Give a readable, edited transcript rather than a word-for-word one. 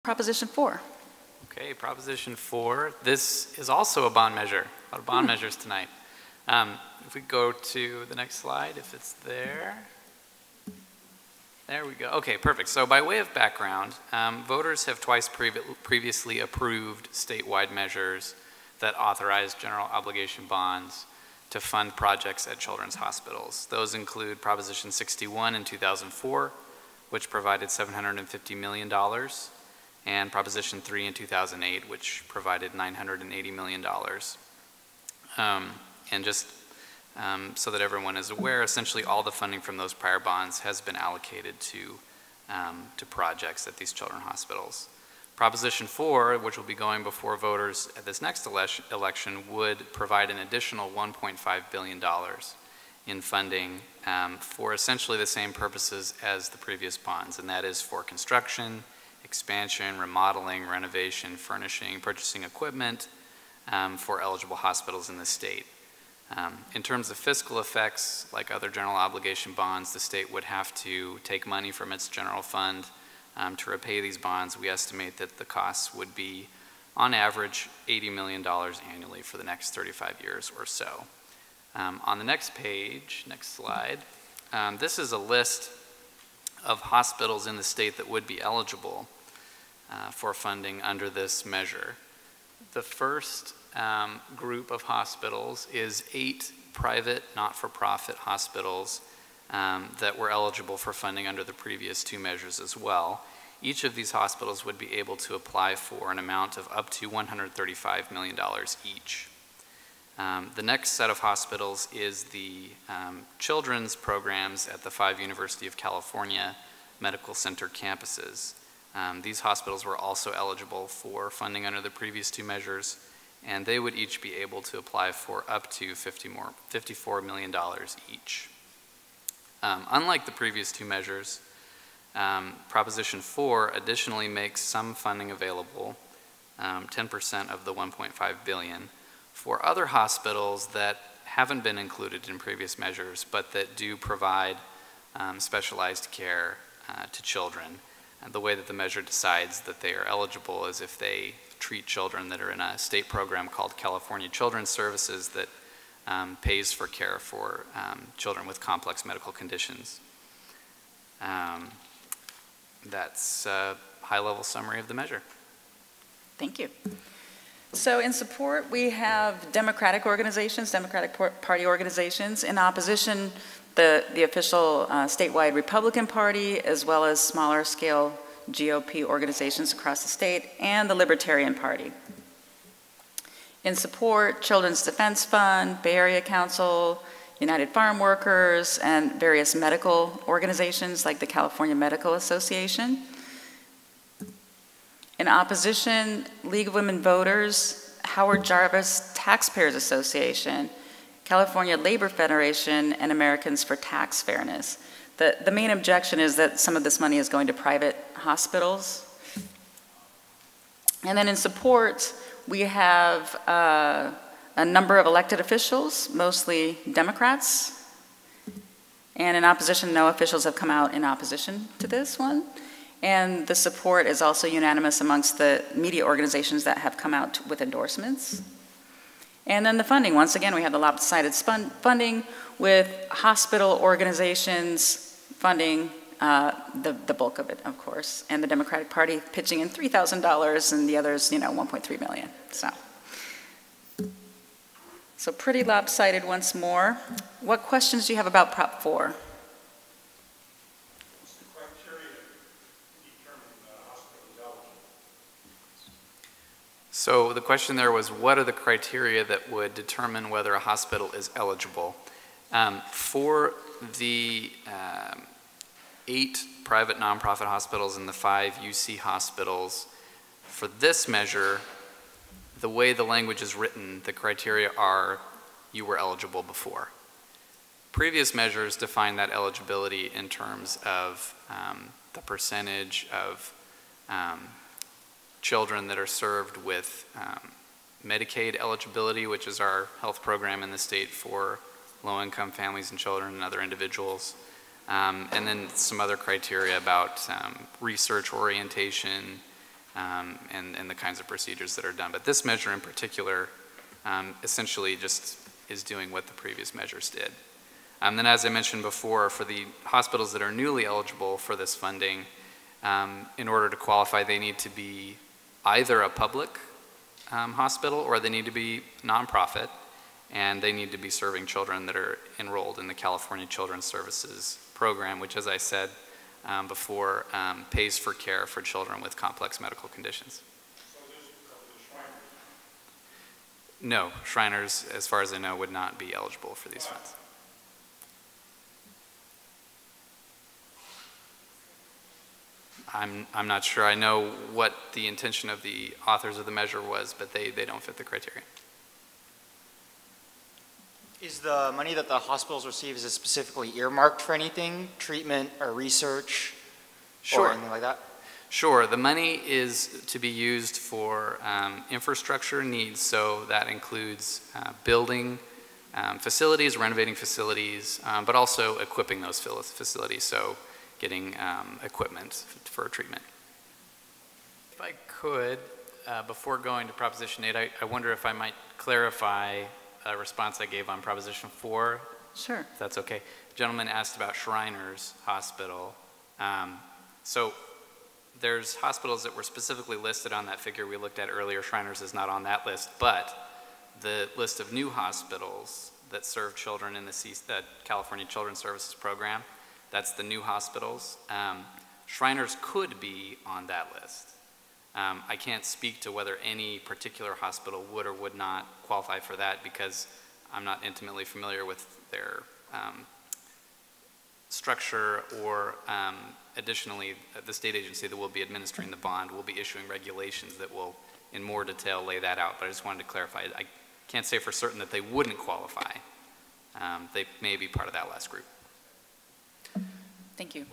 Proposition 4. Okay, Proposition 4. This is also a bond measure. A lot of bond measures tonight. If we go to the next slide, if it's there. There we go. Okay, perfect. So by way of background, voters have twice previously approved statewide measures that authorize general obligation bonds to fund projects at children's hospitals. Those include Proposition 61 in 2004, which provided $750 million, and Proposition 3 in 2008, which provided $980 million. And just so that everyone is aware, essentially all the funding from those prior bonds has been allocated to projects at these children's hospitals. Proposition 4, which will be going before voters at this next election, would provide an additional $1.5 billion in funding for essentially the same purposes as the previous bonds, and that is for construction, expansion, remodeling, renovation, furnishing, purchasing equipment for eligible hospitals in the state. In terms of fiscal effects, like other general obligation bonds, the state would have to take money from its general fund to repay these bonds. We estimate that the costs would be, on average, $80 million annually for the next 35 years or so. On the next page, next slide, this is a list of hospitals in the state that would be eligible for funding under this measure. The first group of hospitals is 8 private, not-for-profit hospitals that were eligible for funding under the previous 2 measures as well. Each of these hospitals would be able to apply for an amount of up to $135 million each. The next set of hospitals is the children's programs at the 5 University of California Medical Center campuses. These hospitals were also eligible for funding under the previous 2 measures, and they would each be able to apply for up to $54 million each. Unlike the previous 2 measures, Proposition 4 additionally makes some funding available, 10% of the $1.5 billion, for other hospitals that haven't been included in previous measures, but that do provide specialized care to children. And the way that the measure decides that they are eligible is if they treat children that are in a state program called California Children's Services that pays for care for children with complex medical conditions. That's a high-level summary of the measure. Thank you. So in support, we have Democratic organizations, Democratic Party organizations. In opposition, the official statewide Republican Party, as well as smaller scale GOP organizations across the state, and the Libertarian Party. In support, Children's Defense Fund, Bay Area Council, United Farm Workers, and various medical organizations like the California Medical Association. In opposition, League of Women Voters, Howard Jarvis Taxpayers Association, California Labor Federation, and Americans for Tax Fairness. The main objection is that some of this money is going to private hospitals. And then in support, we have a number of elected officials, mostly Democrats. And in opposition, no officials have come out in opposition to this one. And the support is also unanimous amongst the media organizations that have come out with endorsements. And then the funding, once again, we have the lopsided funding with hospital organizations funding the bulk of it, of course, and the Democratic Party pitching in $3,000 and the others, $1.3 million. So pretty lopsided once more. What questions do you have about Prop 4? So the question there was, what are the criteria that would determine whether a hospital is eligible? For the 8 private nonprofit hospitals and the 5 UC hospitals, for this measure, the way the language is written, the criteria are you were eligible before. Previous measures define that eligibility in terms of the percentage of children that are served with Medicaid eligibility, which is our health program in the state for low-income families and children and other individuals. And then some other criteria about research orientation and the kinds of procedures that are done. But this measure in particular essentially just is doing what the previous measures did. Then as I mentioned before, for the hospitals that are newly eligible for this funding, in order to qualify, they need to be either a public hospital or they need to be nonprofit, and they need to be serving children that are enrolled in the California Children's Services Program, which, as I said before, pays for care for children with complex medical conditions. So this would cover the Shriners? No, Shriners, as far as I know, would not be eligible for these funds. I'm not sure. I know what the intention of the authors of the measure was, but they don't fit the criteria. Is the money that the hospitals receive, is it specifically earmarked for anything, treatment or research? Sure. Or anything like that? Sure. The money is to be used for infrastructure needs, so that includes building facilities, renovating facilities, but also equipping those facilities, so getting equipment for treatment. If I could, before going to Proposition 8, I wonder if I might clarify a response I gave on Proposition 4. Sure. If that's okay. The gentleman asked about Shriners Hospital. So there's hospitals that were specifically listed on that figure we looked at earlier. Shriners is not on that list, but the list of new hospitals that serve children in the California Children's Services Program, that's the new hospitals. Shriners could be on that list. I can't speak to whether any particular hospital would or would not qualify for that because I'm not intimately familiar with their structure, or additionally, the state agency that will be administering the bond will be issuing regulations that will in more detail lay that out, but I just wanted to clarify. I can't say for certain that they wouldn't qualify. They may be part of that last group. Thank you.